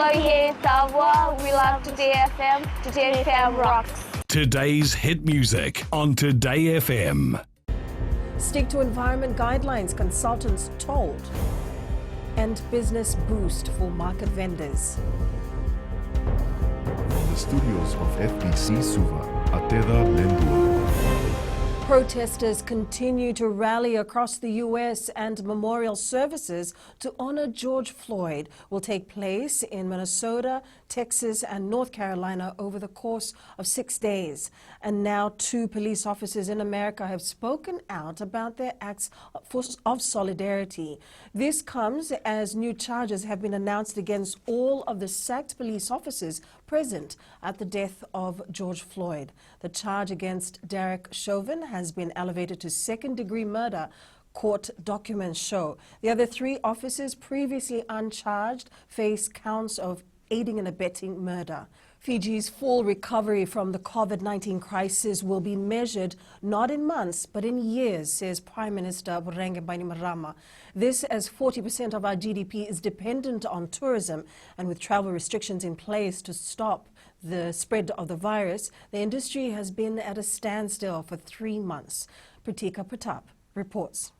Soyez savoir, we love Today FM. Today FM rocks. Today's hit music on Today FM. Stick to environment guidelines, consultants told. And business boost for market vendors. From the studios of FBC Suva, Ateda Lendua. Protesters continue to rally across the U.S. and memorial services to honor George Floyd will take place in Minnesota, Texas and North Carolina over the course of 6 days. And now 2 police officers in America have spoken out about their acts of solidarity. This comes as new charges have been announced against all of the sacked police officers present at the death of George Floyd. The charge against Derek Chauvin has been elevated to second-degree murder, court documents show. The other 3 officers previously uncharged face counts of aiding and abetting murder. Fiji's full recovery from the COVID-19 crisis will be measured not in months but in years, says Prime Minister Burenge Bainimarama. This as 40% of our GDP is dependent on tourism, and with travel restrictions in place to stop the spread of the virus, the industry has been at a standstill for 3 months. Pratika Pratap reports.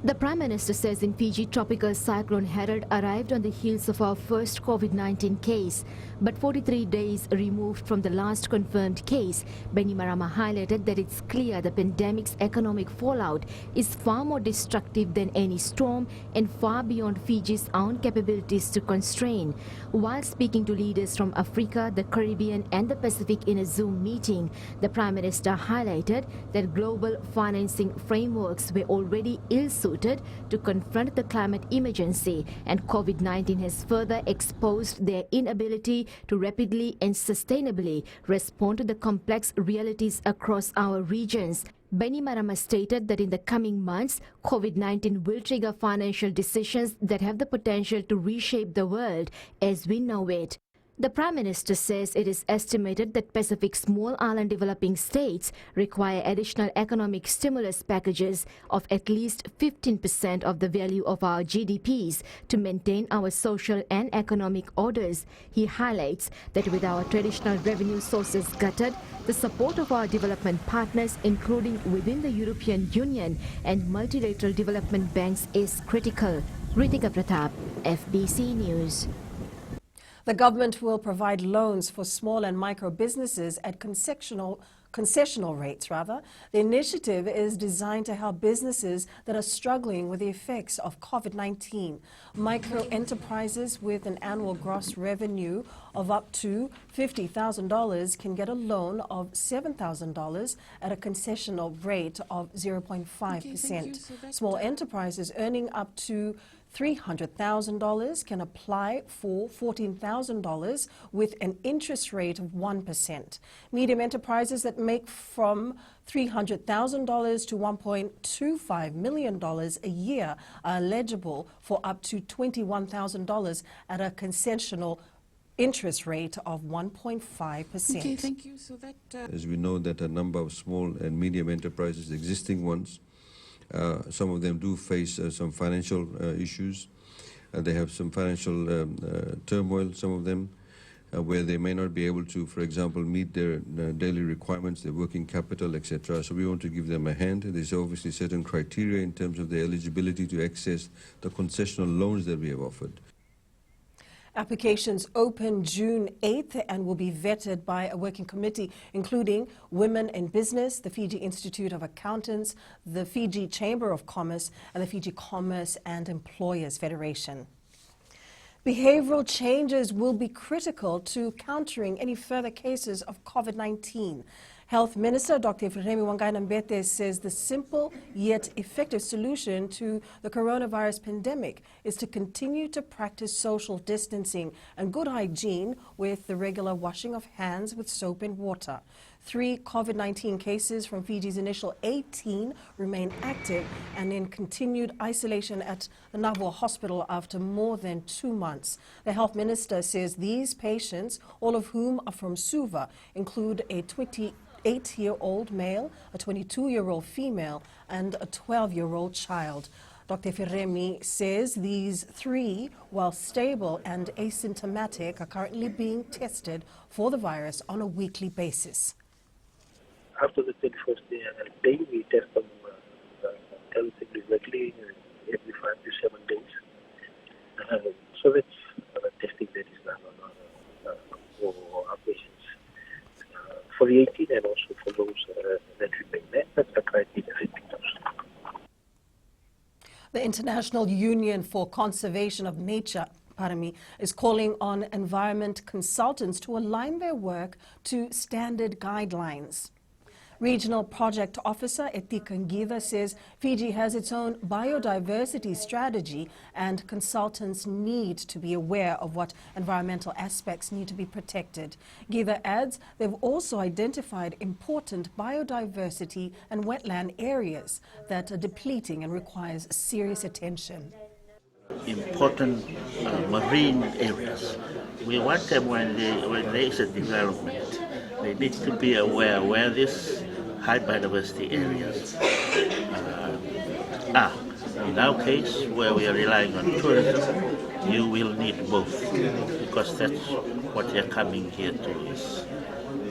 The Prime Minister says in Fiji, Tropical Cyclone Harold arrived on the heels of our first COVID-19 case. But 43 days removed from the last confirmed case, Bainimarama highlighted that it's clear the pandemic's economic fallout is far more destructive than any storm and far beyond Fiji's own capabilities to constrain. While speaking to leaders from Africa, the Caribbean and the Pacific in a Zoom meeting, the Prime Minister highlighted that global financing frameworks were already ill-suited to confront the climate emergency, and COVID-19 has further exposed their inability to rapidly and sustainably respond to the complex realities across our regions. Bainimarama stated that in the coming months, COVID-19 will trigger financial decisions that have the potential to reshape the world as we know it. The Prime Minister says it is estimated that Pacific small island developing states require additional economic stimulus packages of at least 15% of the value of our GDPs to maintain our social and economic orders. He highlights that with our traditional revenue sources gutted, the support of our development partners, including within the European Union and multilateral development banks, is critical. Ritika Pratap, FBC News. The government will provide loans for small and micro businesses at concessional rates. The initiative is designed to help businesses that are struggling with the effects of COVID-19. Micro enterprises with an annual gross revenue of up to $50,000 can get a loan of $7,000 at a concessional rate of 0.5%. Small enterprises earning up to $300,000 can apply for $14,000 with an interest rate of 1%. Medium enterprises that make from $300,000 to $1.25 million a year are eligible for up to $21,000 at a concessional interest rate of 1.5%. Okay, thank you. So that as we know that a number of small and medium enterprises, existing ones, some of them do face some financial issues. They have some financial turmoil, some of them, where they may not be able to, for example, meet their daily requirements, their working capital, etc. So we want to give them a hand. There's obviously certain criteria in terms of their eligibility to access the concessional loans that we have offered. Applications open June 8th and will be vetted by a working committee including Women in Business, the Fiji Institute of Accountants, the Fiji Chamber of Commerce and the Fiji Commerce and Employers Federation. Behavioral changes will be critical to countering any further cases of COVID-19. Health Minister Dr. Efremi Wangaina-Mbete says the simple yet effective solution to the coronavirus pandemic is to continue to practice social distancing and good hygiene with the regular washing of hands with soap and water. 3 COVID-19 cases from Fiji's initial 18 remain active and in continued isolation at the Navua Hospital after more than 2 months. The Health Minister says these patients, all of whom are from Suva, include a 28-year-old male, a 22-year-old female, and a 12-year-old child. Dr. Firemi says these three, while stable and asymptomatic, are currently being tested for the virus on a weekly basis. After the 21st day, we test them relatively regularly, every 5 to 7 days. So that's testing that is done for our patients. For the 18 and also for those that remain there, that's the criteria. The International Union for Conservation of Nature, is calling on environment consultants to align their work to standard guidelines. Regional Project Officer ETIKA says Fiji has its own biodiversity strategy and consultants need to be aware of what environmental aspects need to be protected. Githa adds they've also identified important biodiversity and wetland areas that are depleting and requires serious attention. Important marine areas. We want them when there is a development, they need to be aware where these high biodiversity areas are. In our case, where we are relying on tourism, you will need both, because that's what you're coming here to, is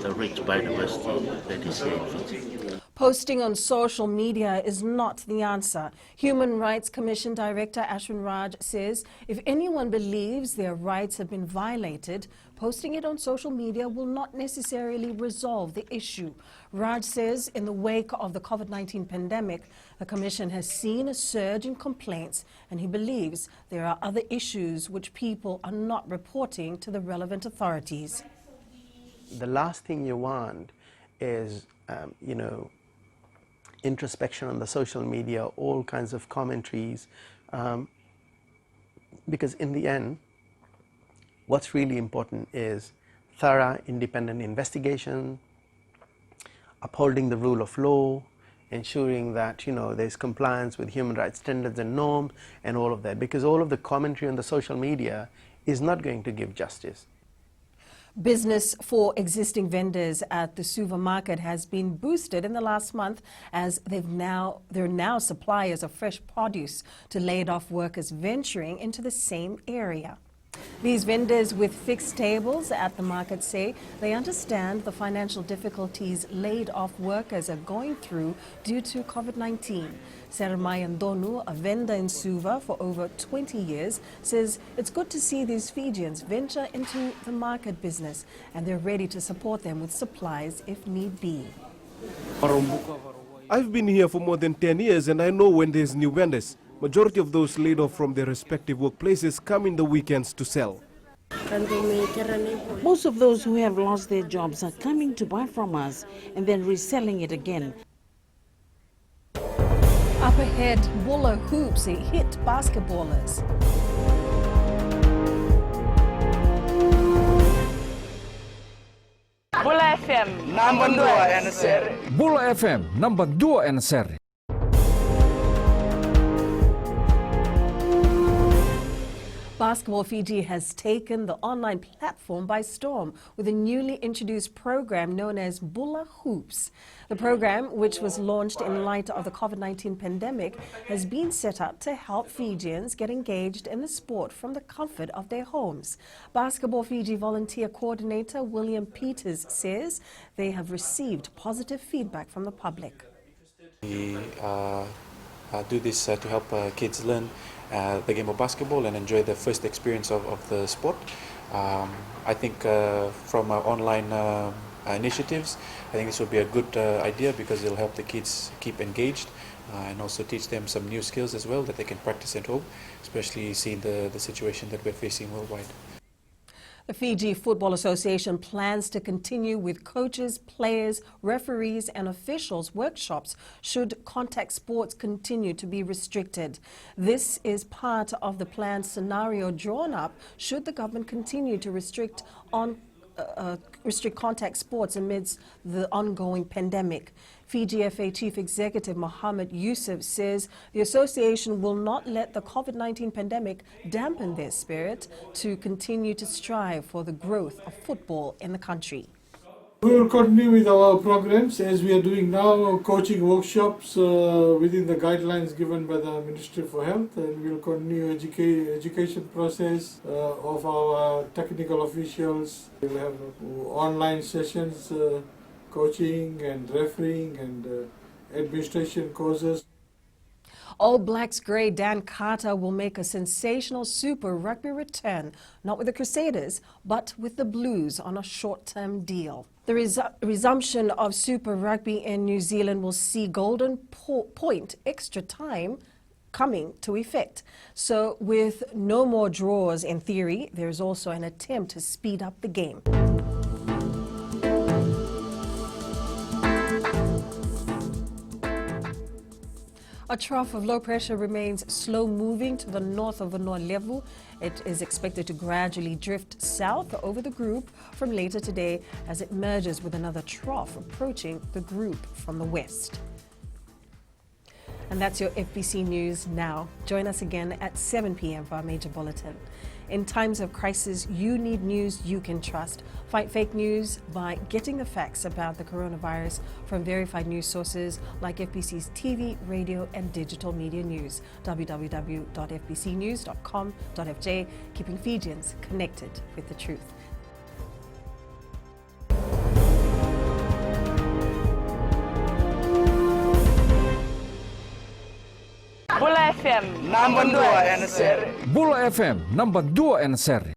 the rich biodiversity that is here in Fiji. Posting on social media is not the answer. Human Rights Commission Director Ashwin Raj says if anyone believes their rights have been violated, posting it on social media will not necessarily resolve the issue. Raj says in the wake of the COVID-19 pandemic, the Commission has seen a surge in complaints and he believes there are other issues which people are not reporting to the relevant authorities. The last thing you want is, introspection on the social media, all kinds of commentaries, because in the end, what's really important is thorough, independent investigation, upholding the rule of law, ensuring that there's compliance with human rights standards and norms and all of that, because all of the commentary on the social media is not going to give justice. Business for existing vendors at the Suva market has been boosted in the last month as they're now suppliers of fresh produce to laid-off workers venturing into the same area. These vendors with fixed tables at the market say they understand the financial difficulties laid-off workers are going through due to COVID-19. Sermayan Donu, a vendor in Suva for over 20 years, says it's good to see these Fijians venture into the market business and they're ready to support them with supplies if need be. I've been here for more than 10 years and I know when there's new vendors. Majority of those laid off from their respective workplaces come in the weekends to sell. Most of those who have lost their jobs are coming to buy from us and then reselling it again. Up ahead, Bulla Hoops hit basketballers. Bulla FM, number 2 and seri. Bulla FM, number 2 and seri. Basketball Fiji has taken the online platform by storm with a newly introduced program known as Bulla Hoops. The program, which was launched in light of the COVID-19 pandemic, has been set up to help Fijians get engaged in the sport from the comfort of their homes. Basketball Fiji volunteer coordinator William Peters says they have received positive feedback from the public. We do this to help kids learn the game of basketball and enjoy the first experience of the sport. I think from our online initiatives, I think this will be a good idea because it'll help the kids keep engaged and also teach them some new skills as well that they can practice at home, especially seeing the situation that we're facing worldwide. The Fiji Football Association plans to continue with coaches, players, referees and officials workshops should contact sports continue to be restricted. This is part of the planned scenario drawn up should the government continue to restrict contact sports amidst the ongoing pandemic. Fiji FA Chief Executive Mohammed Yusuf says the association will not let the COVID-19 pandemic dampen their spirit to continue to strive for the growth of football in the country. We will continue with our programs as we are doing now, coaching workshops within the guidelines given by the Ministry for Health, and we will continue education process of our technical officials. We will have online sessions, coaching and refereeing and administration courses. All Blacks great Dan Carter will make a sensational Super Rugby return, not with the Crusaders, but with the Blues on a short-term deal. The resumption of Super Rugby in New Zealand will see Golden Point extra time coming to effect. So with no more draws in theory, there is also an attempt to speed up the game. A trough of low pressure remains slow moving to the north of Vanua level. It is expected to gradually drift south over the group from later today as it merges with another trough approaching the group from the west. And that's your FBC News now. Join us again at 7 p.m. for our major bulletin. In times of crisis, you need news you can trust. Fight fake news by getting the facts about the coronavirus from verified news sources like FBC's TV, radio and digital media news. www.fbcnews.com.fj, keeping Fijians connected with the truth. Bula FM, number 2 NSR. Bula FM, number 2 NSR.